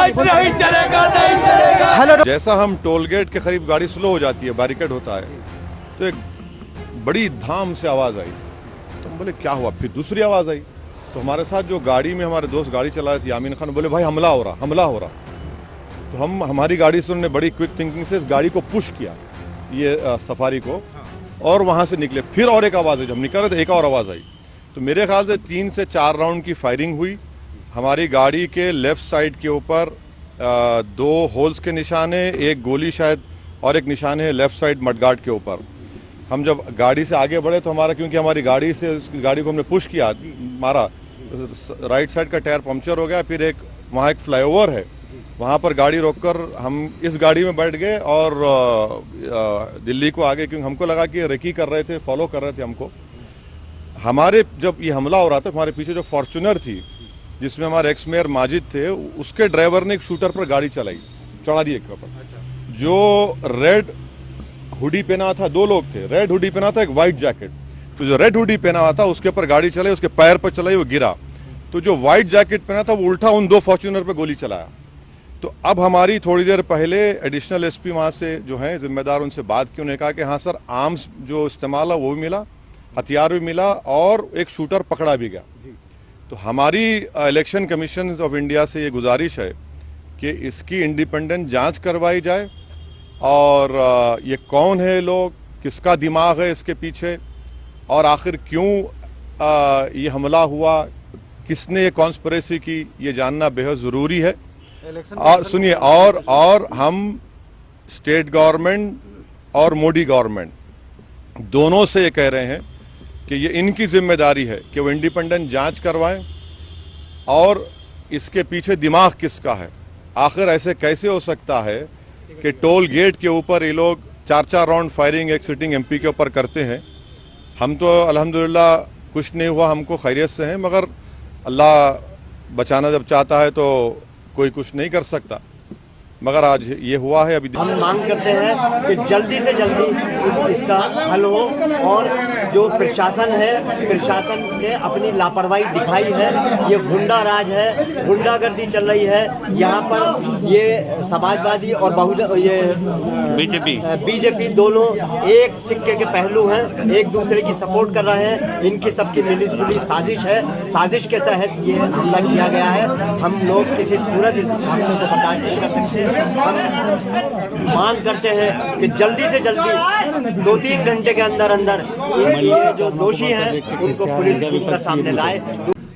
आज नहीं चलेगा, नहीं चलेगा। हेलो, जैसा हम टोल गेट के करीब गाड़ी स्लो हो जाती है, बैरिकेड होता है, तो एक बड़ी धाम से आवाज आई। तो हम बोले क्या हुआ? फिर दूसरी आवाज आई, तो हमारे साथ जो गाड़ी में हमारे दोस्त गाड़ी चला रहे थे, यामीन खान, बोले भाई हमला हो रहा, हमला हो रहा। तो हमारी गाड़ी से उन्होंने बड़ी क्विक थिंकिंग से इस गाड़ी को पुश किया, ये सफारी को, और वहां से निकले। फिर और एक आवाज आई, जब निकल रहे थे एक और आवाज आई। तो मेरे ख्याल से 3 से 4 राउंड की फायरिंग हुई। हमारी गाड़ी के लेफ्ट साइड के ऊपर 2 होल्स के निशान है, एक गोली शायद, और एक निशान है लेफ्ट साइड मडगार्ड के ऊपर। हम जब गाड़ी से आगे बढ़े तो हमारा, क्योंकि हमारी गाड़ी से गाड़ी को हमने पुश किया, मारा, राइट साइड का टायर पंक्चर हो गया। फिर वहाँ एक फ्लाईओवर है, वहाँ पर गाड़ी रोककर हम इस गाड़ी में बैठ गए और दिल्ली को आगे, क्योंकि हमको लगा कि रेकी कर रहे थे, फॉलो कर रहे थे हमको। हमारे जब ये हमला हो रहा था, हमारे पीछे जो फॉर्च्यूनर थी जिसमें हमारे एक्स मेयर माजिद थे, उसके ड्राइवर ने एक शूटर पर गाड़ी चलाई, चढ़ा दी एक ऊपर। जो रेड हुडी पहना था, 2 लोग थे, रेड हुडी पहना था, एक व्हाइट जैकेट। तो जो रेड हुडी पहना हुआ था उसके ऊपर गाड़ी चलाई, उसके पैर पर चलाई, वो गिरा। तो जो व्हाइट जैकेट पहना था वो उल्टा उन 2 फॉर्च्यूनर पर गोली चलाया। तो अब हमारी थोड़ी देर पहले एडिशनल एसपी वहां से जो है जिम्मेदार, उनसे बात की। उन्होंने कहा कि हाँ सर, आर्म्स जो इस्तेमाल है वो भी मिला, हथियार भी मिला, और एक शूटर पकड़ा भी गया। तो हमारी इलेक्शन कमीशन ऑफ इंडिया से ये गुजारिश है कि इसकी इंडिपेंडेंट जांच करवाई जाए, और ये कौन है लोग, किसका दिमाग है इसके पीछे, और आखिर क्यों ये हमला हुआ, किसने ये कॉन्स्पिरेसी की, ये जानना बेहद ज़रूरी है। सुनिए, और हम स्टेट गवर्नमेंट और मोदी गवर्नमेंट दोनों से ये कह रहे हैं कि ये इनकी जिम्मेदारी है कि वो इंडिपेंडेंट जांच करवाएं, और इसके पीछे दिमाग किसका है। आखिर ऐसे कैसे हो सकता है कि टोल गेट के ऊपर ये लोग 4-4 राउंड फायरिंग एक सिटिंग एमपी के ऊपर करते हैं। हम तो अल्हम्दुलिल्लाह कुछ नहीं हुआ, हमको खैरियत से हैं, मगर अल्लाह बचाना जब चाहता है तो कोई कुछ नहीं कर सकता। मगर आज ये हुआ है। अभी हम मांग करते हैं कि जल्दी से जल्दी इसका हल हो, और जो प्रशासन है, प्रशासन ने अपनी लापरवाही दिखाई है। ये गुंडा राज है, गुंडागर्दी चल रही है यहाँ पर। ये समाजवादी और ये बीजेपी दोनों एक सिक्के के पहलू हैं, एक दूसरे की सपोर्ट कर रहे हैं। इनकी सबकी मिलीजुली साजिश है, साजिश के तहत ये हमला किया गया है। हम लोग किसी सूरत इस हमले को बर्दाश्त नहीं कर सकते। हम मांग करते हैं कि जल्दी से जल्दी 2-3 घंटे के अंदर इनकी जो दोषी हैं उनको पुलिस के सामने लाए।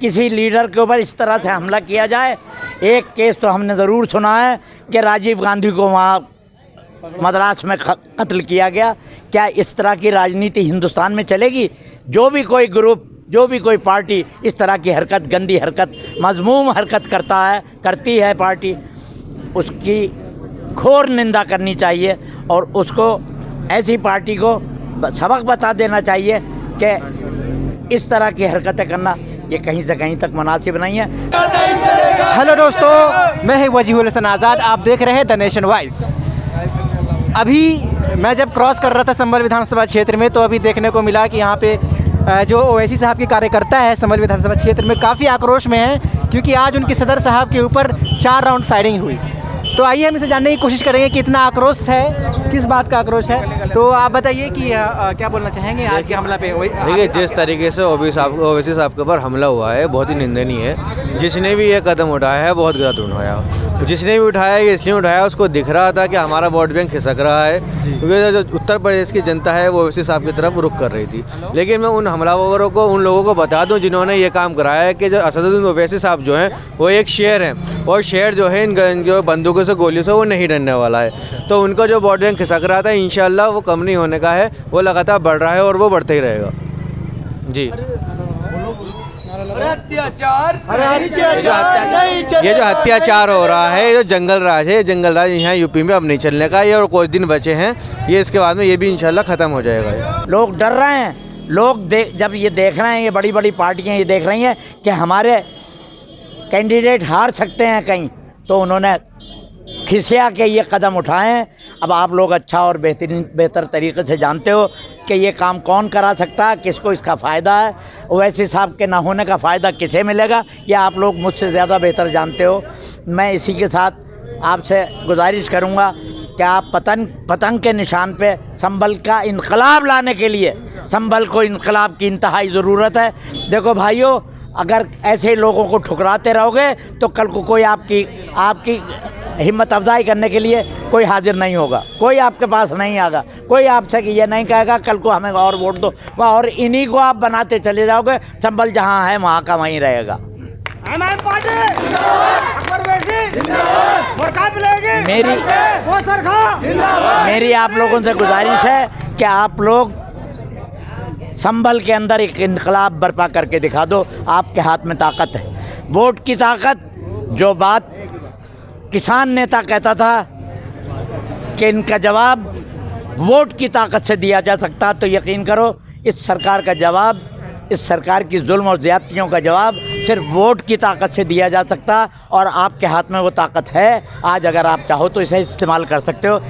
किसी लीडर के ऊपर इस तरह से हमला किया जाए। एक केस तो हमने ज़रूर सुना है कि राजीव गांधी को वहाँ मद्रास में कत्ल किया गया। क्या इस तरह की राजनीति हिंदुस्तान में चलेगी? जो भी कोई ग्रुप, जो भी कोई पार्टी इस तरह की हरकत, गंदी हरकत, मज़मूम हरकत करती है पार्टी, उसकी घोर निंदा करनी चाहिए, और उसको, ऐसी पार्टी को सबक बता देना चाहिए कि इस तरह की हरकतें करना ये कहीं से कहीं तक मुनासिब नहीं है। हेलो दोस्तों, मैं हूं वजीहुल हसन आज़ाद, आप देख रहे हैं द नेशन वॉइस। अभी मैं जब क्रॉस कर रहा था संभल विधानसभा क्षेत्र में, तो अभी देखने को मिला कि यहाँ पे जो ओवैसी साहब के कार्यकर्ता है संभल विधानसभा क्षेत्र में काफ़ी आक्रोश में हैं, क्योंकि आज उनके सदर साहब के ऊपर 4 राउंड फायरिंग हुई। तो आइए हम इसे जानने की कोशिश करेंगे कि इतना आक्रोश है, किस बात का आक्रोश है। तो आप बताइए कि क्या बोलना चाहेंगे आज के हमला पे? देखिए, जिस तरीके से ओवैसी साहब के ऊपर हमला हुआ है बहुत ही निंदनीय है। जिसने भी ये कदम उठाया है बहुत गलत उठाया। जिसने भी उठाया ये इसलिए उठाया, उसको दिख रहा था कि हमारा वोट बैंक खिसक रहा है, क्योंकि जो उत्तर प्रदेश की जनता है वो ओवैसी साहब की तरफ रुख कर रही थी। लेकिन मैं उन हमलावरों को, उन लोगों को बता दूं जिन्होंने ये काम कराया है कि जो असदुद्दीन ओवैसी साहब जो हैं वो एक शेर हैं, और शेर जो है इन जो बंदूकों से, गोलियों से वो नहीं डरने वाला है। तो उनका जो वोट बैंक खिसक रहा था, इंशाल्लाह वो कम नहीं होने का है, वो लगातार बढ़ रहा है और वो बढ़ता ही रहेगा जी। ये जो अत्याचार हो रहा है, ये जो जंगल राज है, ये जंगल राज यहाँ यूपी में अब नहीं चलने का, ये और कुछ दिन बचे हैं, ये इसके बाद में ये भी इंशाल्लाह ख़त्म हो जाएगा। लोग डर रहे हैं, लोग जब ये देख रहे हैं, ये बड़ी बड़ी पार्टियां ये देख रही हैं कि हमारे कैंडिडेट हार सकते हैं कहीं, तो उन्होंने खिसिया के ये कदम उठाए हैं। अब आप लोग अच्छा और बेहतर तरीके से जानते हो कि ये काम कौन करा सकता है, किसको इसका फ़ायदा है, ओवैसी साहब के ना होने का फ़ायदा किसे मिलेगा, ये आप लोग मुझसे ज़्यादा बेहतर जानते हो। मैं इसी के साथ आपसे गुजारिश करूँगा कि आप पतंग के निशान पे संभल का इनकलाब लाने के लिए, संभल को इनकलाब की इंतहाई ज़रूरत है। देखो भाइयों, अगर ऐसे लोगों को ठुकराते रहोगे तो कल को कोई आपकी हिम्मत अफजाई करने के लिए कोई हाजिर नहीं होगा, कोई आपके पास नहीं आएगा, कोई आपसे कि ये नहीं कहेगा कल को हमें और वोट दो, और इन्हीं को आप बनाते चले जाओगे। संभल जहाँ है वहाँ का वहीं रहेगा। मेरी आप लोगों से गुजारिश है कि आप लोग संभल के अंदर एक इनकलाब बर्पा करके दिखा दो। आपके हाथ में ताकत है, वोट की ताकत। जो बात किसान नेता कहता था कि इनका जवाब वोट की ताकत से दिया जा सकता, तो यकीन करो इस सरकार का जवाब, इस सरकार की जुल्म और ज़्यादतियों का जवाब सिर्फ वोट की ताकत से दिया जा सकता, और आपके हाथ में वो ताकत है। आज अगर आप चाहो तो इसे इस्तेमाल कर सकते हो।